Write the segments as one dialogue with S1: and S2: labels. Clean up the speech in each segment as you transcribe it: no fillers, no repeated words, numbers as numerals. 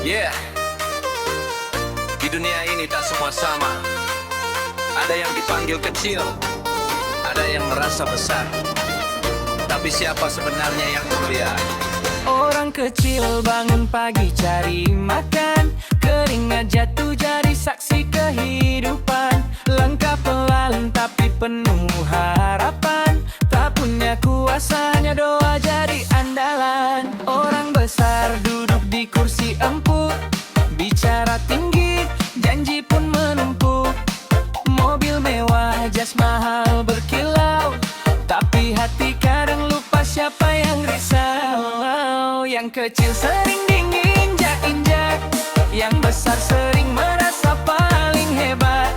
S1: Yeah, di dunia ini tak semua sama. Ada yang dipanggil kecil, ada yang merasa besar. Tapi siapa sebenarnya yang mulia?
S2: Orang kecil bangun pagi cari makan, keringat jatuh jadi saksi kehidupan. Lengkap pelalang tapi penuh harapan, tak punya kuasanya doa jadi andalan. Orang besar duduk di kursi empuk, bicara tinggi, janji pun menumpuk. Mobil mewah, jas mahal berkilau, tapi hati kadang lupa siapa yang risau. Yang kecil sering diinjak-injak, yang besar sering merasa paling hebat.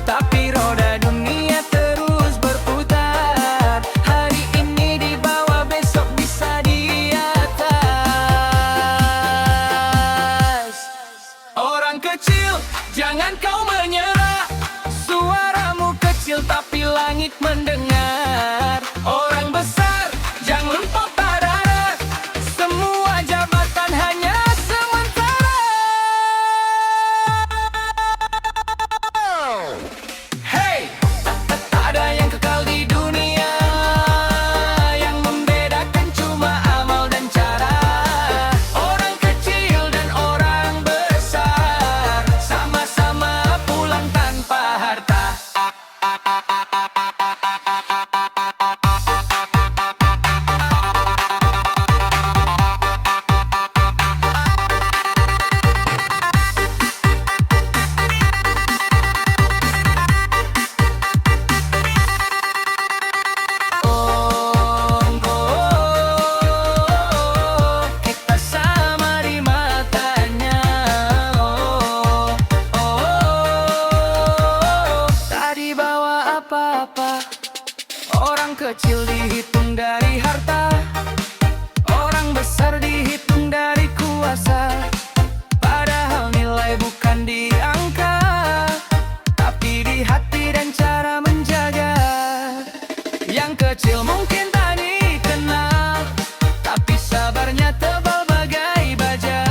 S2: Tapi roda dunia terus berputar, hari ini di bawah, besok bisa di atas. Orang kecil, jangan kau menyerah, suaramu kecil tapi langit mendengar. Orang besar, jangan lupa pada semua jabatan hanya sementara. Hey, tak ada yang kekal di dunia, yang membedakan cuma amal dan cara. Orang kecil dan orang besar sama-sama pulang tanpa harta. Kita sama di matanya. Tak dibawa apa-apa. Orang kecil dihitung dari harta, orang besar dihitung dari kuasa. Padahal nilai bukan di angka, tapi di hati dan cara menjaga. Yang kecil mungkin tak dikenal, tapi sabarnya tebal bagai baja.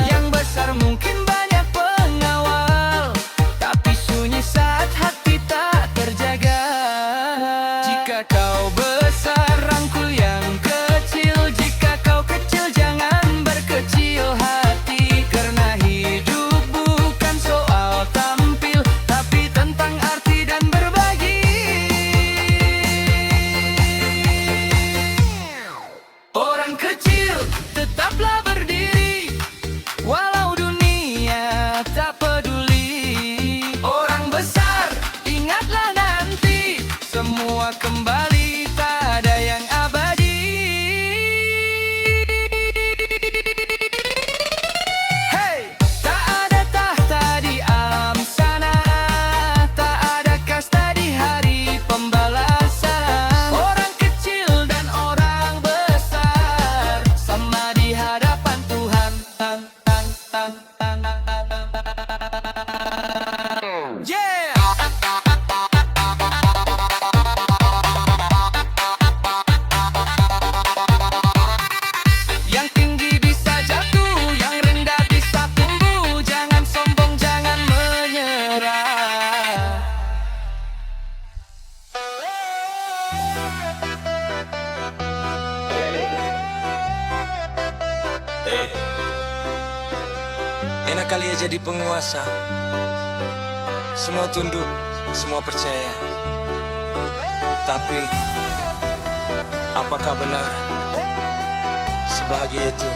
S2: Yang besar mungkin banyak pengawal, tapi sunyi saat hati tak terjaga. Jika kau besar, rangkul yang kecil. Jika kau kecil, jangan berkecil hati. Karena hidup bukan soal tampil, tapi tentang arti dan berbagi. Orang kecil tetaplah berdiri, walau dunia tak peduli. Orang besar, ingatlah nanti, semua kembali, tak ada yang abadi. Hey, tak ada tahta di alam sana, tak ada kasta di hari pembalasan. Orang kecil dan orang besar sama di hadapan Tuhan. Yeah! Yang tinggi bisa jatuh, yang rendah bisa tumbuh. Jangan sombong, jangan menyerah.
S1: Enak kali ya jadi penguasa. Semua tunduk, semua percaya. Tapi apakah benar sebahagia itu?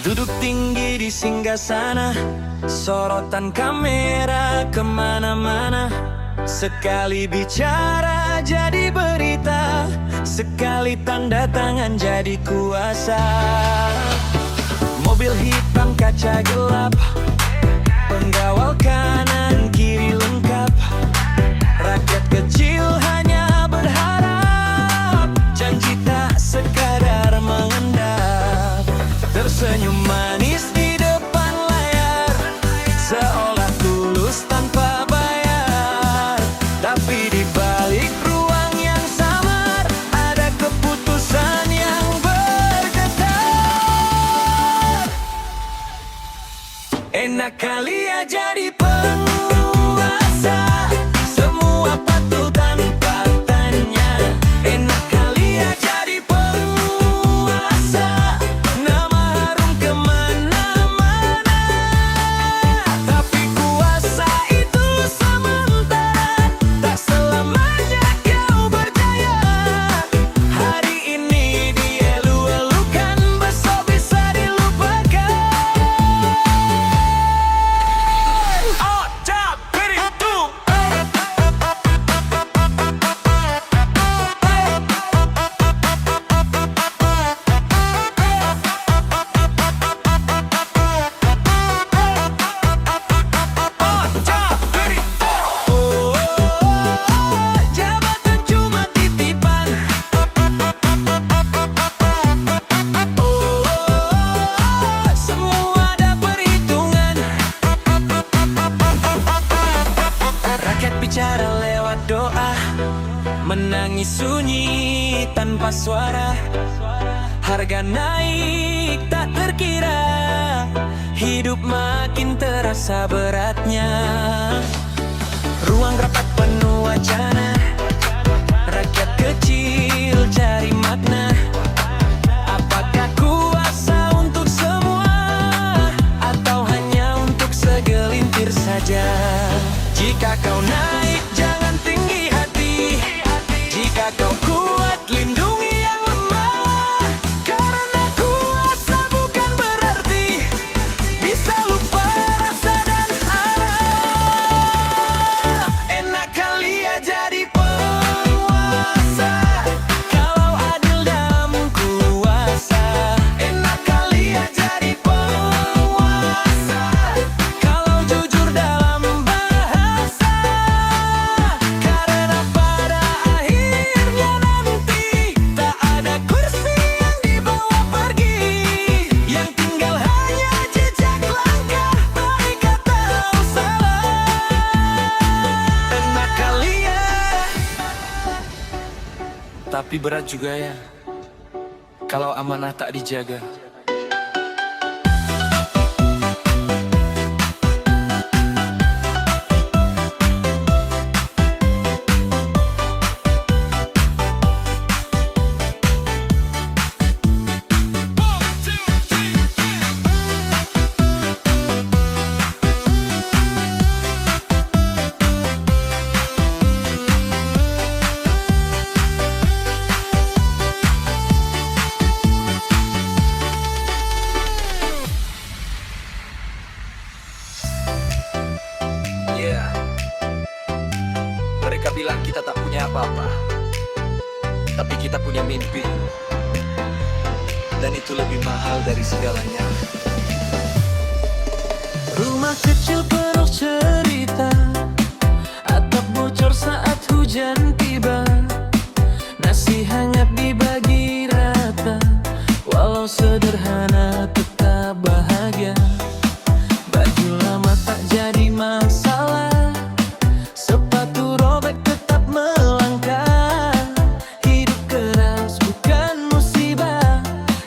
S2: Duduk tinggi di singgasana, sorotan kamera kemana-mana. Sekali bicara jadi berita, sekali tanda tangan jadi kuasa. Mobil hitam kaca gelap, penggawal kanan kiri lengkap. Rakyat kecil hanya berharap, janji tak sekadar mengendap. Tersenyum manis di depan layar, seolah tulus tanpa bayar. Enak kali ya jadi penguasa, semua patuh tanpa tanya. Enak kali ya jadi penguasa, nama harum kemana-mana. Tapi kuasa itu sementara, tak selamanya kau berjaya. Hari ini dielu-elukan, besok bisa dilupakan. Jabatan cuma titipan. Semua ada perhitungan. Rakyat bicara lewat doa, menangis sunyi tanpa suara. Harga naik tak terkira, hidup makin terasa beratnya. Ruang rapat penuh wacana, rakyat kecil cari makna. Apakah kuasa untuk semua, atau hanya untuk segelintir saja? Jika kau naik jangan tinggi hati, jika kau kuat lindungi yang lemah. Karena kuasa bukan berarti bisa lupa rasa dan arah. Enak kali ya jadi penguasa, kalau adil dalam kuasa. Enak kali ya jadi penguasa, kalau jujur dalam bahasa. Karena pada akhirnya nanti tak ada kursi yang dibawa pergi, yang tinggal hanya jejak langkah baik atau salah. Enak kali ya, tapi berat juga ya kalau amanah tak dijaga.
S1: Yeah. Mereka bilang kita tak punya apa-apa, tapi kita punya mimpi, dan itu lebih mahal dari segalanya.
S2: Rumah kecil penuh cerita, atap bocor saat hujan tiba. Nasi hangat dibagi rata, walau sederhana tetap bahagia. Baju lama tak jadi masalah, sepatu robek tetap melangkah. Hidup keras bukan musibah,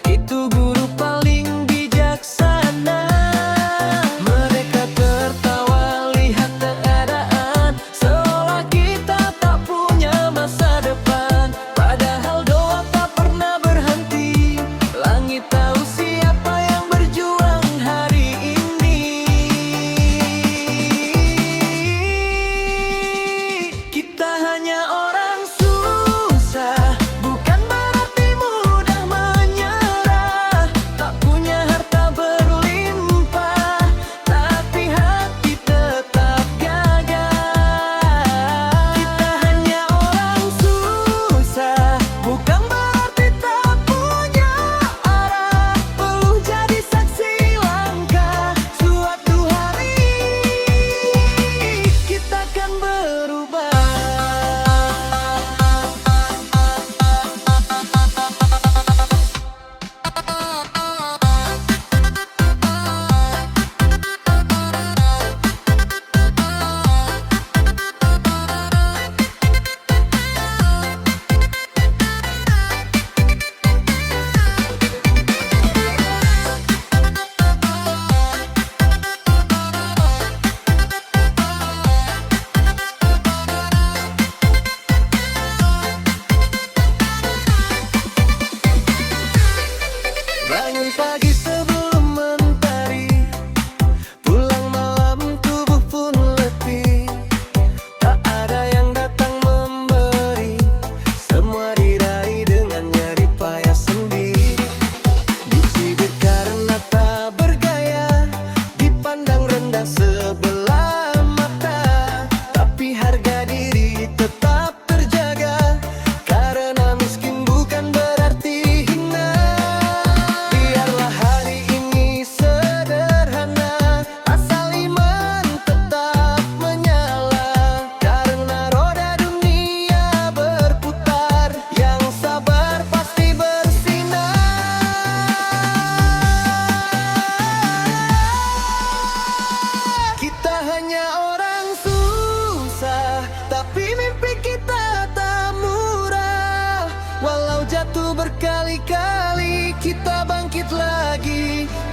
S2: itu guru paling bijaksana. Mereka tertawa lihat keadaan, seolah kita tak punya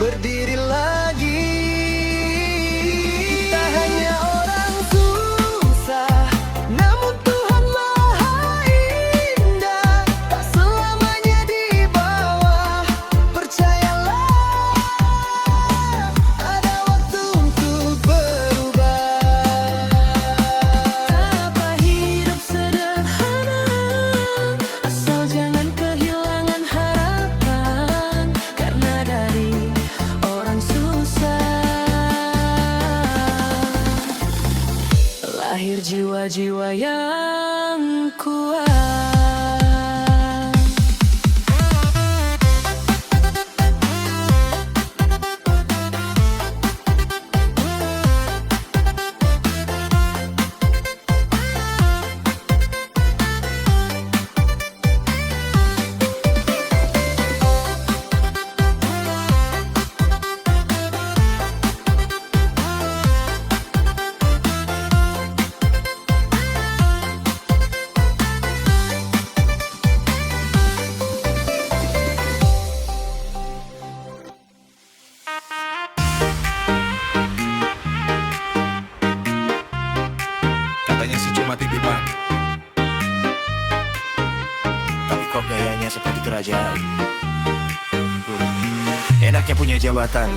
S3: berdiri lagi. Tak hanya orang susah, namun Tuhan Maha Indah. Tak selamanya di bawah, percayalah, ada waktu untuk berubah.
S2: Apa hidup sederhana, asal jangan kehilangan harapan. Karena dari orang susah lahir jiwa-jiwa yang kuat.
S4: Katanya sih cuma titipan, tapi kok gayanya seperti kerajaan. Enaknya punya jabatan.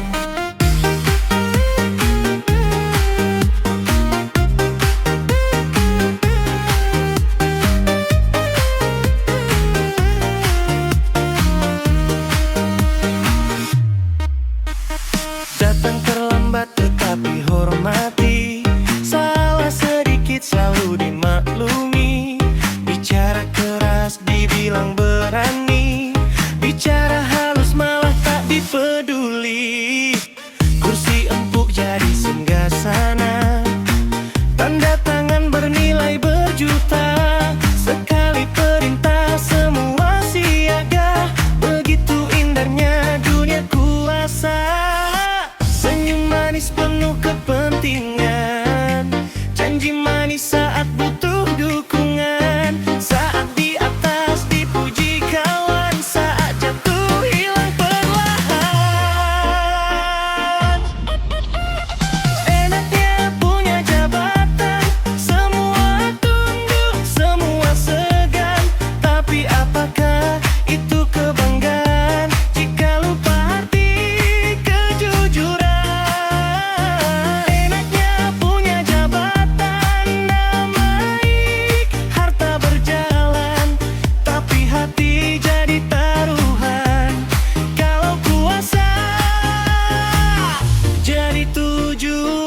S4: Datang terlambat tetapi hormati, salah sedikit selalu dimaklumi. Bicara keras dibilang berani, bicara halus malah tak dipeduli. Kursi empuk jadi singgasana, tanda tangan bernilai berjuta. Sekali perintah semua siaga, begitu indahnya dunia kuasa. Senyum manis penuh kepentingan, janji manis saat butuh dukungan. Saat di atas dipuji kawan, saat jatuh hilang perlahan. Enaknya punya jabatan, semua tunduk, semua segan. Tapi apakah itu kebanggaan jika lupa arti kejujuran? Enaknya punya jabatan, naik harta berjalan, tapi hati jadi taruhan. Kalau kuasa jadi tujuan.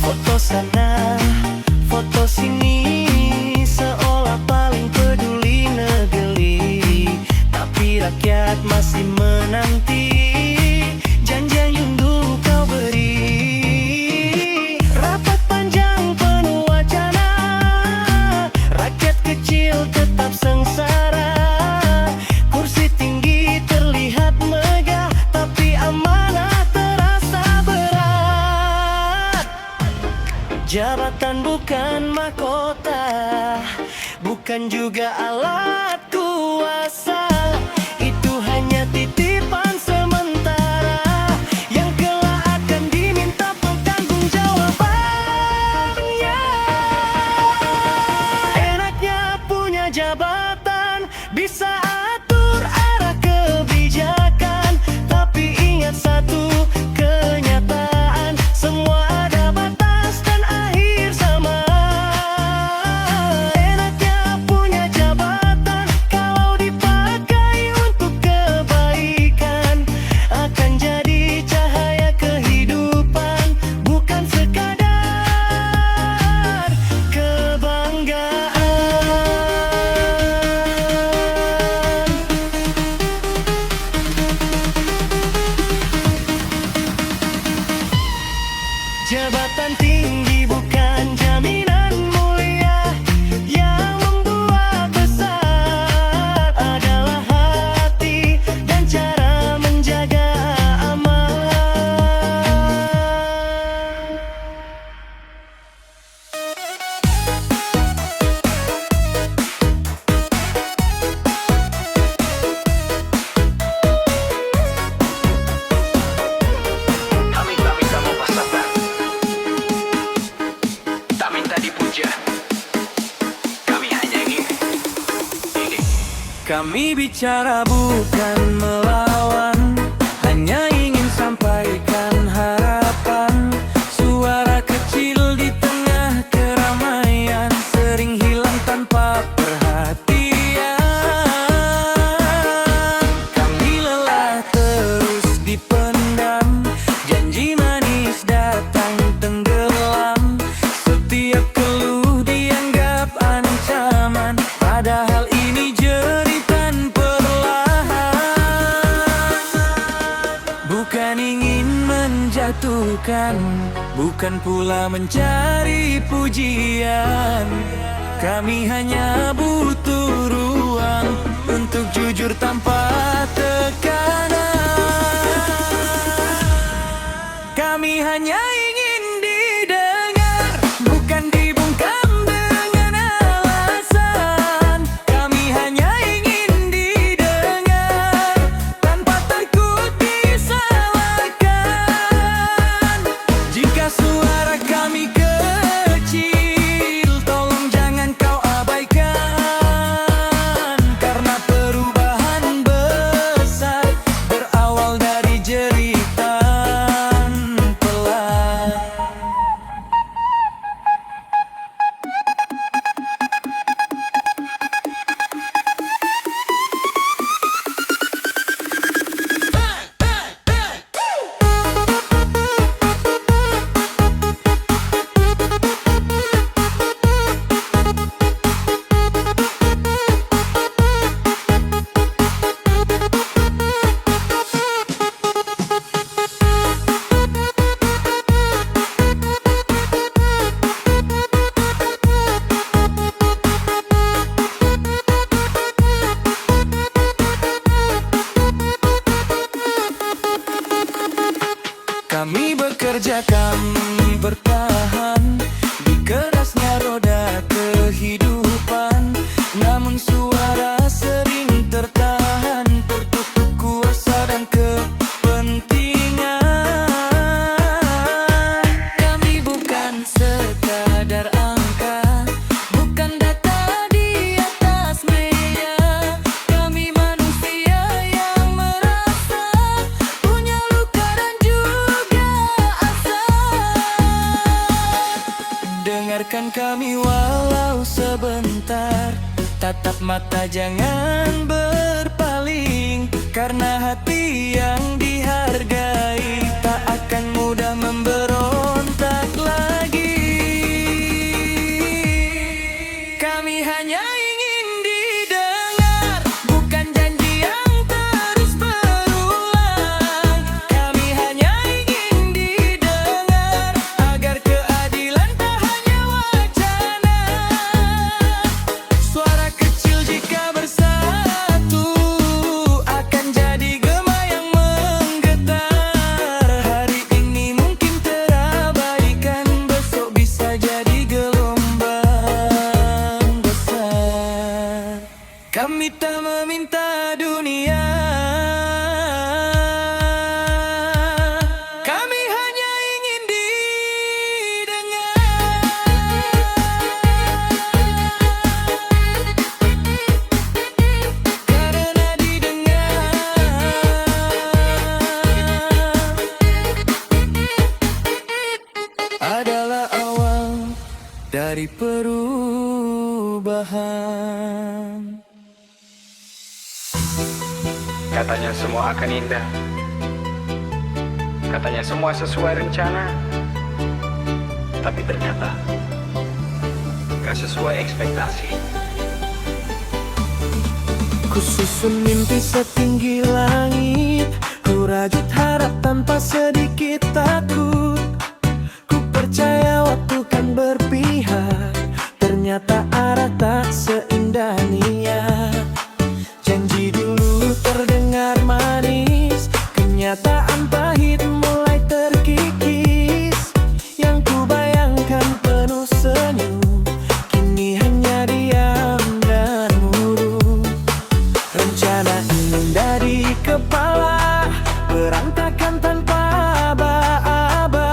S4: Foto sana, foto sini, seolah paling peduli negeri. Tapi rakyat masih menanti janji yang dulu kau beri. Rapat panjang penuh wacana, rakyat kecil tetap sengsara. Kursi tinggi terlihat megah, tapi amanah terasa berat. Jabatan bukan mahkota, bukan juga alat kuasa. Itu hanya titipan sementara yang kelak akan diminta pertanggungjawabannya. Enaknya punya jabatan, bisa atur arah kebijakan. Tapi ingat satu kenyataan, semua ada batas dan akhir sama. Enaknya punya jabatan, kalau dipakai untuk kebaikan, akan jadi cahaya kehidupan, bukan sekadar kebanggaan. Kami bicara bukan melawan, hanya ingin sampaikan harapan. Suara kecil di tengah keramaian sering hilang tanpa perhatian. Kami lelah terus dipendam, janji manis datang tenggelam. Setiap keluh dianggap ancaman, padahal ini jeritan perlahan. Bukan ingin menjatuhkan, bukan pula mencari pujian. Kami hanya butuh ruang untuk jujur tanpa tekanan. Kami hanya ingin didengar, bukan dibungkam dengan alasan. Kami hanya ingin didengar tanpa takut disalahkan. Jika suara kami kecil, tolong jangan kau abaikan. Karena perubahan besar berawal dari jeritan pelan. Kami bekerja, kami bertahan di kerasnya roda kehidupan. Namun suara sering tertahan, tertutup kuasa dan kepentingan. Kami bukan sekadar angka, bukan data di atas meja. Kami manusia yang merasa, punya luka dan juga asa. Dengarkan kami walau sebentar, tatap mata jangan berpaling. Karena hati yang dihargai tak akan mudah memberontak lagi. Kami hanya ingin didengar, bukan janji yang terus berulang. Kami hanya ingin didengar agar keadilan tak hanya wacana. Suara kecil jika bersatu akan jadi gema yang menggetar. Hari ini mungkin terabaikan, besok bisa jadi gelombang besar. Kami tak meminta dunia, kami hanya ingin didengar. Karena didengar adalah awal dari perubahan.
S5: Katanya semua akan indah. Katanya semua sesuai rencana. Tapi ternyata gak sesuai ekspektasi.
S4: Ku susun mimpi setinggi langit, ku rajut harap tanpa sedikit takut. Ku percaya waktu kan berpihak, ternyata arah tak seindah niat. Janji dulu terdengar manis, kenyataan pahit mulai terkikis. Yang ku bayangkan penuh senyum, kini hanya diam dan murung. Rencana indah di kepala berantakan tanpa aba-aba.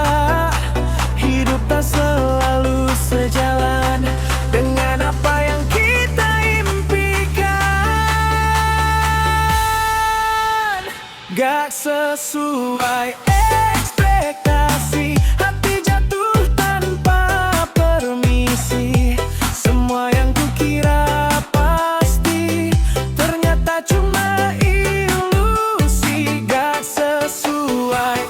S4: sesuai ekspektasi, hati jatuh tanpa permisi. Semua yang kukira pasti ternyata cuma ilusi. Gak sesuai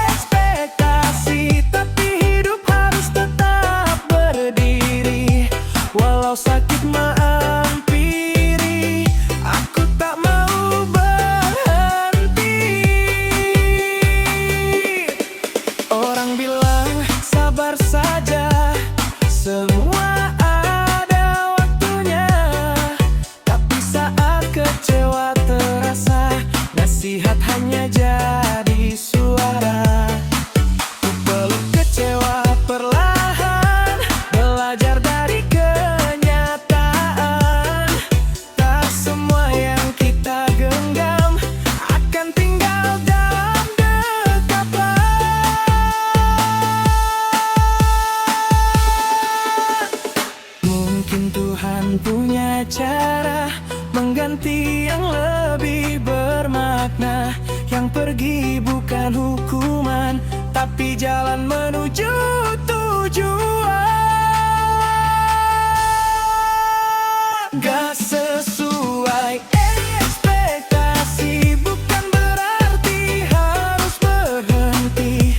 S4: ekspektasi, tapi hidup harus tetap berdiri. Walau sakit menghampiri, aku tak mau berhenti. Orang bilang sabar saja, semua ada waktunya. Tapi saat kecewa terasa, nasihat hanya jadi suara. Ku peluk kecewa perlahan, belajar dari kenyataan. Tak semua yang kita genggam akan tinggal dalam dekapan. Mungkin Tuhan punya cara mengganti yang lebih bermakna. Yang pergi bukan hukuman, tapi jalan menuju tujuan. Gak sesuai ekspektasi bukan berarti harus berhenti.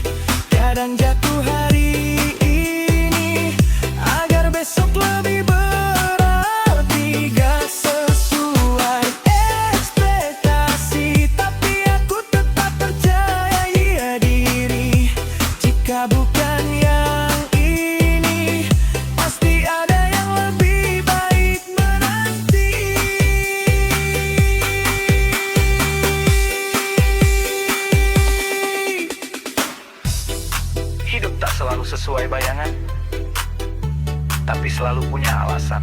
S4: Kadang jatuh hari ini agar besok lebih berarti. Gak sesuai ekspektasi, tapi aku tetap percaya diri. Jika bukan yang ini, pasti ada yang lebih baik menanti.
S5: Hidup tak selalu sesuai bayangan, tapi selalu punya alasan.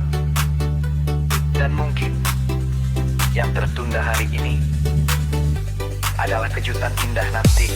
S5: Dan mungkin yang tertunda hari ini adalah kejutan indah nanti.